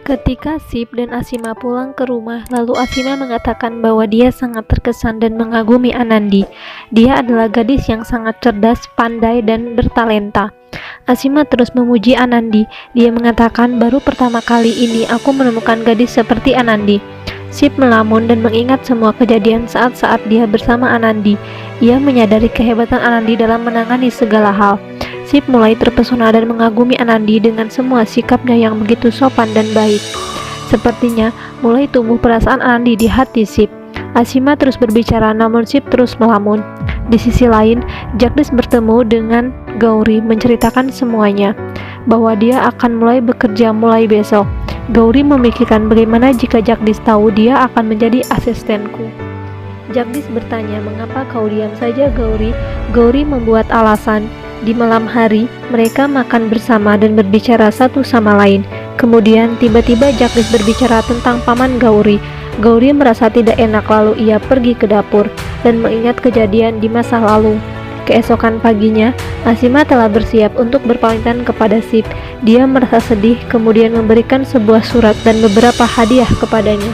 Ketika Sip dan Asima pulang ke rumah, lalu Asima mengatakan bahwa dia sangat terkesan dan mengagumi Anandi. Dia adalah gadis yang sangat cerdas, pandai, dan bertalenta. Asima terus memuji Anandi. Dia mengatakan, baru pertama kali ini aku menemukan gadis seperti Anandi. Sip melamun dan mengingat semua kejadian saat-saat dia bersama Anandi. Ia menyadari kehebatan Anandi dalam menangani segala hal. Sip mulai terpesona dan mengagumi Anandi dengan semua sikapnya yang begitu sopan dan baik. Sepertinya mulai tumbuh perasaan Anandi di hati Sip. Asima terus berbicara namun Sip terus melamun. Di sisi lain, Jagdish bertemu dengan Gauri menceritakan semuanya, bahwa dia akan mulai bekerja mulai besok. Gauri memikirkan bagaimana jika Jagdish tahu dia akan menjadi asistenku. Jagdish bertanya, mengapa kau diam saja Gauri? Gauri membuat alasan. Di malam hari, mereka makan bersama dan berbicara satu sama lain. Kemudian tiba-tiba Jagdish berbicara tentang paman Gauri. Gauri merasa tidak enak lalu ia pergi ke dapur dan mengingat kejadian di masa lalu. Keesokan paginya, Asima telah bersiap untuk berpamitan kepada Sip. Dia merasa sedih kemudian memberikan sebuah surat dan beberapa hadiah kepadanya.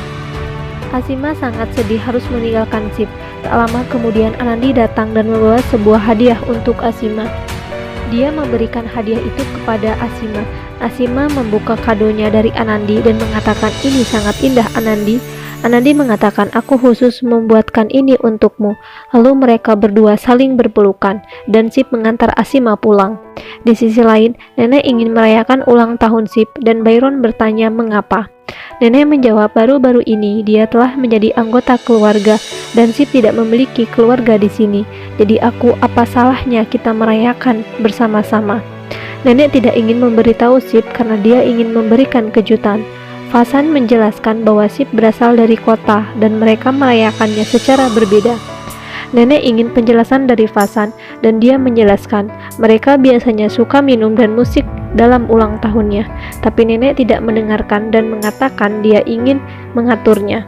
Asima sangat sedih harus meninggalkan Sip. Tak lama kemudian Anandi datang dan membawa sebuah hadiah untuk Asima. Dia memberikan hadiah itu kepada Asima. Asima membuka kadonya dari Anandi dan mengatakan, ini sangat indah Anandi. Anandi mengatakan, aku khusus membuatkan ini untukmu. Lalu mereka berdua saling berpelukan dan Sip mengantar Asima pulang. Di sisi lain, nenek ingin merayakan ulang tahun Sip dan Byron bertanya mengapa. Nenek menjawab, baru-baru ini dia telah menjadi anggota keluarga dan Sip tidak memiliki keluarga di sini. Jadi apa salahnya kita merayakan bersama-sama? Nenek tidak ingin memberitahu Sip karena dia ingin memberikan kejutan. Fasan menjelaskan bahwa Sip berasal dari kota dan mereka merayakannya secara berbeda. Nenek ingin penjelasan dari Fasan dan dia menjelaskan mereka biasanya suka minum dan musik dalam ulang tahunnya, tapi nenek tidak mendengarkan dan mengatakan dia ingin mengaturnya.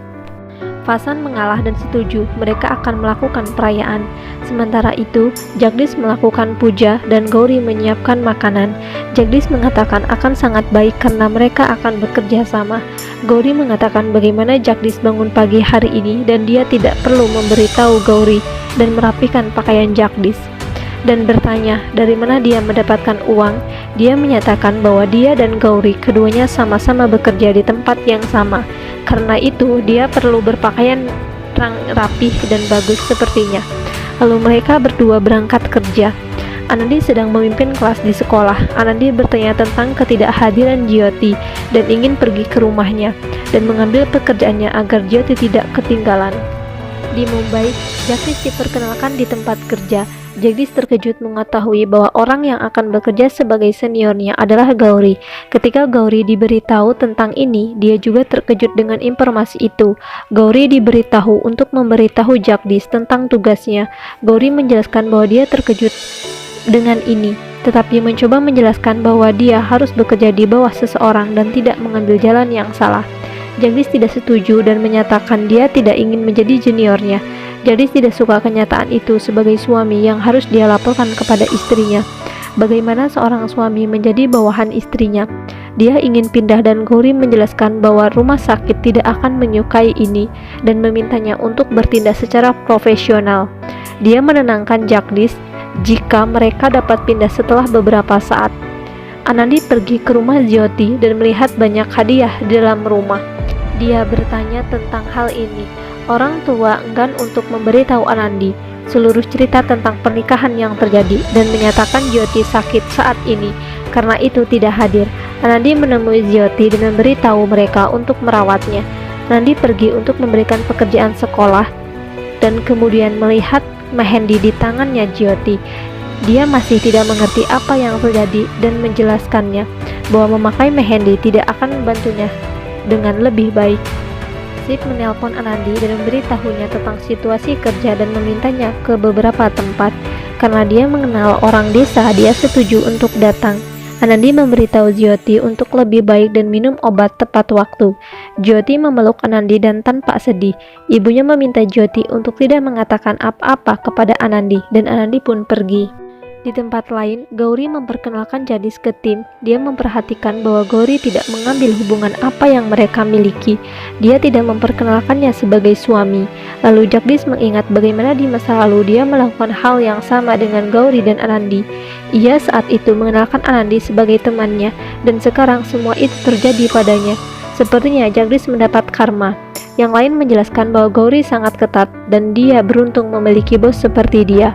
Fasan mengalah dan setuju mereka akan melakukan perayaan. Sementara itu, Jagdish melakukan puja dan Gauri menyiapkan makanan. Jagdish mengatakan akan sangat baik karena mereka akan bekerja sama. Gauri mengatakan bagaimana Jagdish bangun pagi hari ini dan dia tidak perlu memberitahu Gauri dan merapikan pakaian Jagdish. Dan bertanya dari mana dia mendapatkan uang. Dia menyatakan bahwa dia dan Gauri keduanya sama-sama bekerja di tempat yang sama. Karena itu dia perlu berpakaian rapih dan bagus sepertinya. Lalu mereka berdua berangkat kerja. Anandi sedang memimpin kelas di sekolah. Anandi bertanya tentang ketidakhadiran Jyoti dan ingin pergi ke rumahnya dan mengambil pekerjaannya agar Jyoti tidak ketinggalan. Di Mumbai, Jagdish diperkenalkan di tempat kerja. Jagdish terkejut mengetahui bahwa orang yang akan bekerja sebagai seniornya adalah Gauri. Ketika Gauri diberitahu tentang ini, dia juga terkejut dengan informasi itu. Gauri diberitahu untuk memberitahu Jagdish tentang tugasnya. Gauri menjelaskan bahwa dia terkejut dengan ini, tetapi mencoba menjelaskan bahwa dia harus bekerja di bawah seseorang dan tidak mengambil jalan yang salah. Jagdish tidak setuju dan menyatakan dia tidak ingin menjadi juniornya. Jagdish tidak suka kenyataan itu sebagai suami yang harus dia laporkan kepada istrinya. Bagaimana seorang suami menjadi bawahan istrinya? Dia ingin pindah dan Gauri menjelaskan bahwa rumah sakit tidak akan menyukai ini dan memintanya untuk bertindak secara profesional. Dia menenangkan Jagdish jika mereka dapat pindah setelah beberapa saat. Anandi pergi ke rumah Jyoti dan melihat banyak hadiah di dalam rumah. Dia bertanya tentang hal ini. Orang tua enggan untuk memberitahu Anandi seluruh cerita tentang pernikahan yang terjadi dan menyatakan Jyoti sakit saat ini, karena itu tidak hadir. Anandi menemui Jyoti dan memberitahu mereka untuk merawatnya. Anandi pergi untuk memberikan pekerjaan sekolah dan kemudian melihat mehendi di tangannya Jyoti. Dia masih tidak mengerti apa yang terjadi dan menjelaskannya bahwa memakai mehendi tidak akan membantunya dengan lebih baik. Sip menelpon Anandi dan memberitahunya tentang situasi kerja dan memintanya ke beberapa tempat. Karena dia mengenal orang desa, dia setuju untuk datang. Anandi memberitahu Jyoti untuk lebih baik dan minum obat tepat waktu. Jyoti memeluk Anandi dan tanpa sedih. Ibunya meminta Jyoti untuk tidak mengatakan apa-apa kepada Anandi dan Anandi pun pergi. Di tempat lain, Gauri memperkenalkan Jagdish ke tim. Dia memperhatikan bahwa Gauri tidak mengambil hubungan apa yang mereka miliki. Dia tidak memperkenalkannya sebagai suami. Lalu Jagdish mengingat bagaimana di masa lalu dia melakukan hal yang sama dengan Gauri dan Anandi. Ia saat itu mengenalkan Anandi sebagai temannya, dan sekarang semua itu terjadi padanya. Sepertinya Jagdish mendapat karma. Yang lain menjelaskan bahwa Gauri sangat ketat dan dia beruntung memiliki bos seperti dia.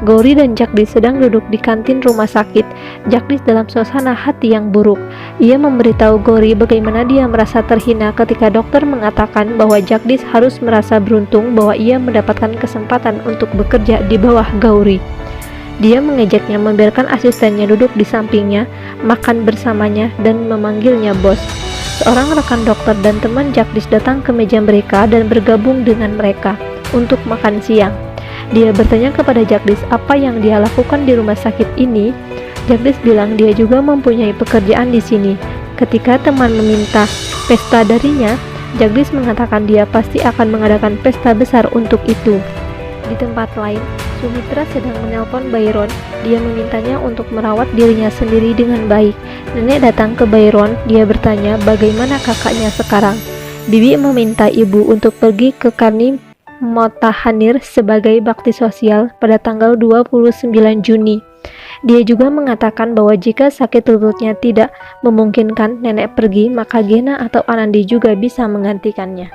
Gauri dan Jagdish sedang duduk di kantin rumah sakit. Jagdish dalam suasana hati yang buruk. Ia memberitahu Gauri bagaimana dia merasa terhina ketika dokter mengatakan bahwa Jagdish harus merasa beruntung bahwa ia mendapatkan kesempatan untuk bekerja di bawah Gauri. Dia mengejaknya membiarkan asistennya duduk di sampingnya, makan bersamanya, dan memanggilnya bos. Seorang rekan dokter dan teman Jagdish datang ke meja mereka dan bergabung dengan mereka untuk makan siang. Dia bertanya kepada Jagdish apa yang dia lakukan di rumah sakit ini. Jagdish bilang dia juga mempunyai pekerjaan di sini. Ketika teman meminta pesta darinya, Jagdish mengatakan dia pasti akan mengadakan pesta besar untuk itu. Di tempat lain, Sumitra sedang menelpon Byron. Dia memintanya untuk merawat dirinya sendiri dengan baik. Nenek datang ke Byron. Dia bertanya bagaimana kakaknya sekarang. Bibi meminta ibu untuk pergi ke Karni Motahanir sebagai bakti sosial pada tanggal 29 Juni. Dia juga mengatakan bahwa jika sakit lututnya tidak memungkinkan nenek pergi, maka Gena atau Anandi juga bisa menggantikannya.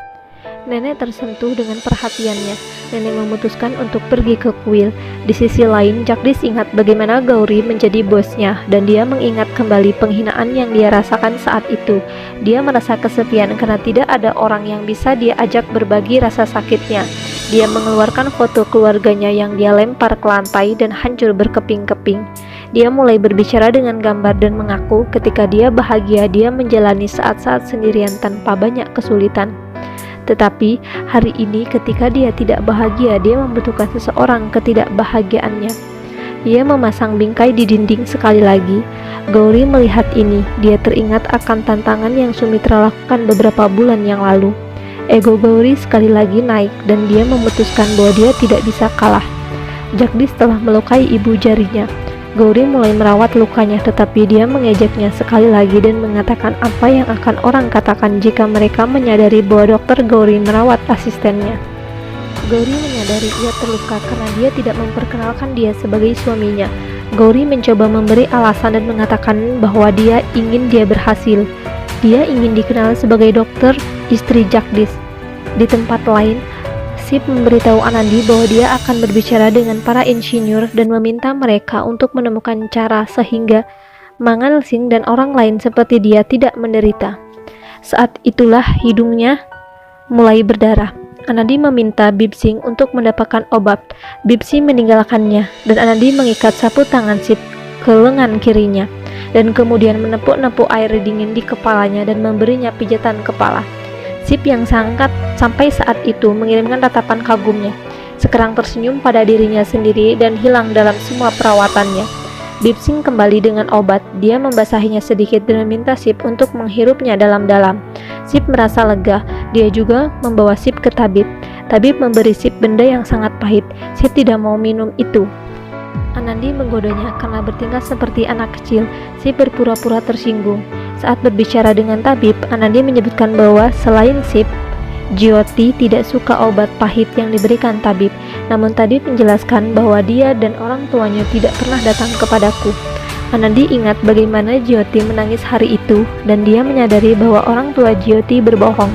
Nenek tersentuh dengan perhatiannya. Nenek memutuskan untuk pergi ke kuil. Di sisi lain, Jagdish ingat bagaimana Gauri menjadi bosnya, dan dia mengingat kembali penghinaan yang dia rasakan saat itu. Dia merasa kesepian karena tidak ada orang yang bisa dia ajak berbagi rasa sakitnya. Dia mengeluarkan foto keluarganya yang dia lempar ke lantai dan hancur berkeping-keping. Dia mulai berbicara dengan gambar dan mengaku ketika dia bahagia dia menjalani saat-saat sendirian tanpa banyak kesulitan. Tetapi hari ini ketika dia tidak bahagia, dia membutuhkan seseorang ketidakbahagiaannya. Ia memasang bingkai di dinding sekali lagi. Gauri melihat ini. Dia teringat akan tantangan yang Sumitra lakukan beberapa bulan yang lalu. Ego Gauri sekali lagi naik dan dia memutuskan bahwa dia tidak bisa kalah. Jagdish telah melukai ibu jarinya. Gauri mulai merawat lukanya, tetapi dia mengejaknya sekali lagi dan mengatakan apa yang akan orang katakan jika mereka menyadari bahwa dokter Gauri merawat asistennya. Gauri menyadari ia terluka karena dia tidak memperkenalkan dia sebagai suaminya. Gauri mencoba memberi alasan dan mengatakan bahwa dia ingin dia berhasil. Dia ingin dikenal sebagai dokter istri Jagdish. Di tempat lain, Sip memberitahu Anandi bahwa dia akan berbicara dengan para insinyur dan meminta mereka untuk menemukan cara sehingga Mangal Singh dan orang lain seperti dia tidak menderita. Saat itulah hidungnya mulai berdarah. Anandi meminta Bib Singh untuk mendapatkan obat. Bib Singh meninggalkannya dan Anandi mengikat sapu tangan Sip ke lengan kirinya dan kemudian menepuk-nepuk air dingin di kepalanya dan memberinya pijatan kepala. Sip yang sampai saat itu mengirimkan tatapan kagumnya, sekarang tersenyum pada dirinya sendiri dan hilang dalam semua perawatannya. Bib Singh kembali dengan obat. Dia membasahinya sedikit dan meminta Sip untuk menghirupnya dalam-dalam. Sip merasa lega. Dia juga membawa Sip ke tabib. Tabib memberi Sip benda yang sangat pahit. Sip tidak mau minum itu. Anandi menggodanya karena bertingkah seperti anak kecil. Sip berpura-pura tersinggung. Saat berbicara dengan tabib, Anandi menyebutkan bahwa selain Sip, Jyoti tidak suka obat pahit yang diberikan tabib. Namun tabib menjelaskan bahwa dia dan orang tuanya tidak pernah datang kepadaku. Anandi ingat bagaimana Jyoti menangis hari itu dan dia menyadari bahwa orang tua Jyoti berbohong.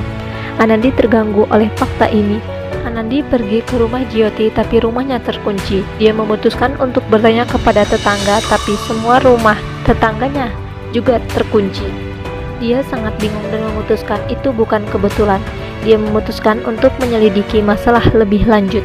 Anandi terganggu oleh fakta ini. Anandi pergi ke rumah Jyoti tapi rumahnya terkunci. Dia memutuskan untuk bertanya kepada tetangga tapi semua rumah tetangganya juga terkunci. Dia sangat bingung dan memutuskan itu bukan kebetulan. Dia memutuskan untuk menyelidiki masalah lebih lanjut.